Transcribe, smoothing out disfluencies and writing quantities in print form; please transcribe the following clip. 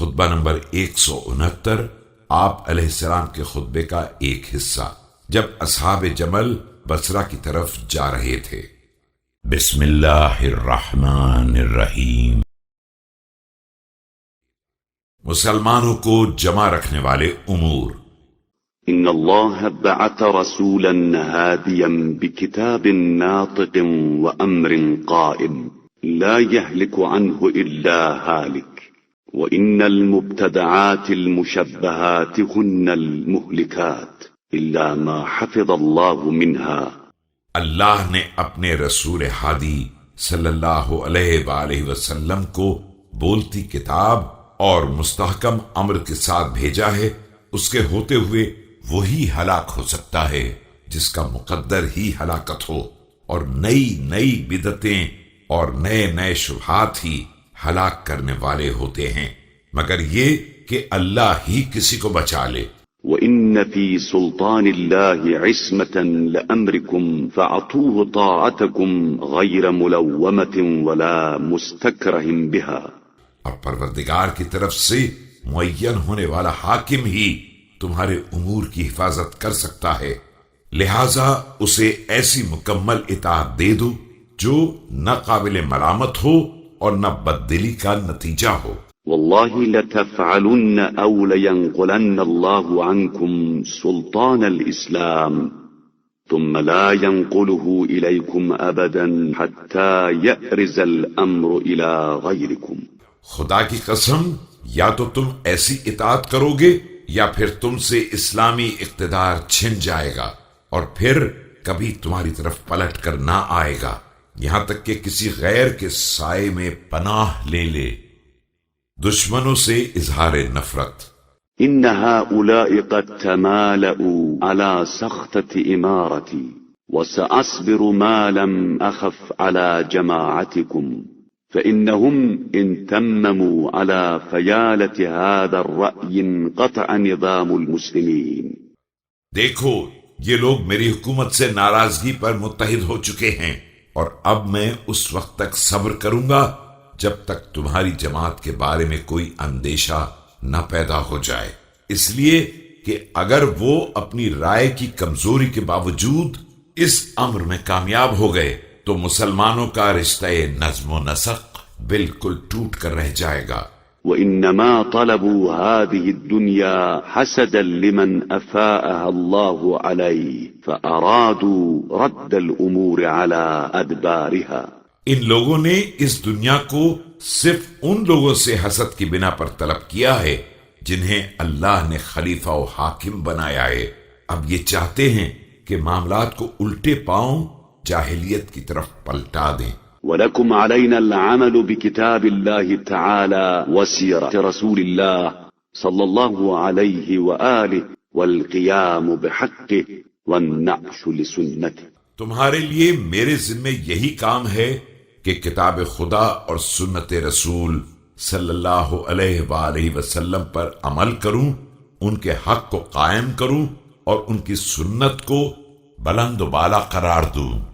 خطبہ نمبر 169، آپ علیہ السلام کے خطبے کا ایک حصہ، جب اصحاب جمل بصرہ کی طرف جا رہے تھے۔ بسم اللہ الرحمن الرحیم۔ مسلمانوں کو جمع رکھنے والے امور۔ ان اللہ بعث رسولا هادیا بکتاب ناطق وامر قائم لا يهلك عنه الا هالك وان المبتدعات المشبهات هن المهلكات الا ما حفظ الله منها۔ اللہ نے اپنے رسول ہادی صلی اللہ علیہ وآلہ وسلم کو بولتی کتاب اور مستحکم امر کے ساتھ بھیجا ہے، اس کے ہوتے ہوئے وہی ہلاک ہو سکتا ہے جس کا مقدر ہی ہلاکت ہو، اور نئی نئی بدعتیں اور نئے نئے شبہات ہی ہلاک کرنے والے ہوتے ہیں، مگر یہ کہ اللہ ہی کسی کو بچا لے۔ وَإِنَّ فِي سُلْطَانِ اللَّهِ عِصْمَةً لَأَمْرِكُمْ فَأَعْطُوهُ طَاعَتَكُمْ غَيْرَ مُلَوَّمَةٍ وَلَا مُسْتَكْرَهٍ بِهَا۔ اور پروردگار کی طرف سے معین ہونے والا حاکم ہی تمہارے امور کی حفاظت کر سکتا ہے، لہذا اسے ایسی مکمل اطاعت دے دو جو نہ قابل ملامت ہو اور نہ بددلی کا نتیجہ ہو۔ والله لتفعلن او لينقلن الله عنكم سلطان الاسلام ثم لا ينقله اليكم ابدا حتى يأرز الامر الى غيركم۔ خدا کی قسم، یا تو تم ایسی اطاعت کرو گے یا پھر تم سے اسلامی اقتدار چھن جائے گا اور پھر کبھی تمہاری طرف پلٹ کر نہ آئے گا، یہاں تک کہ کسی غیر کے سائے میں پناہ لے لے۔ دشمنوں سے اظہار نفرت۔ ان هؤلاء قد تمالؤوا على سخطة امارتي وسأصبر ما لم اخف على جماعتكم فإنهم إن تمموا على فيالة هذا الرأي انقطع نظام المسلمين۔ دیکھو، یہ لوگ میری حکومت سے ناراضگی پر متحد ہو چکے ہیں، اور اب میں اس وقت تک صبر کروں گا جب تک تمہاری جماعت کے بارے میں کوئی اندیشہ نہ پیدا ہو جائے، اس لیے کہ اگر وہ اپنی رائے کی کمزوری کے باوجود اس امر میں کامیاب ہو گئے تو مسلمانوں کا رشتہ نظم و نسق بالکل ٹوٹ کر رہ جائے گا۔ وَإِنَّمَا طَلَبُوا هَذِهِ الدُّنْيَا حَسَدًا لِمَنْ أَفَاءَهَا اللَّهُ عَلَيْهِ فَأَرَادُوا رَدَّ الْأُمُورِ عَلَى أَدْبَارِهَا۔ ان لوگوں نے اس دنیا کو صرف ان لوگوں سے حسد کی بنا پر طلب کیا ہے جنہیں اللہ نے خلیفہ و حاکم بنایا ہے، اب یہ چاہتے ہیں کہ معاملات کو الٹے پاؤں جاہلیت کی طرف پلٹا دیں۔ وَلَكُمْ عَلَيْنَا الْعَمَلُ بِكِتَابِ اللَّهِ تَعَالَى وَسِيرَةِ رَسُولِ اللَّهِ صَلَّى اللَّهُ عَلَيْهِ وَآلِهِ وَالْقِيَامُ بِحَقِّهِ وَالنَّعْشُ لِسُنَّتِهِ۔ تمہارے لیے میرے ذمے یہی کام ہے کہ کتاب خدا اور سنت رسول صلی اللہ علیہ وآلہ وسلم پر عمل کروں، ان کے حق کو قائم کروں اور ان کی سنت کو بلند و بالا قرار دوں۔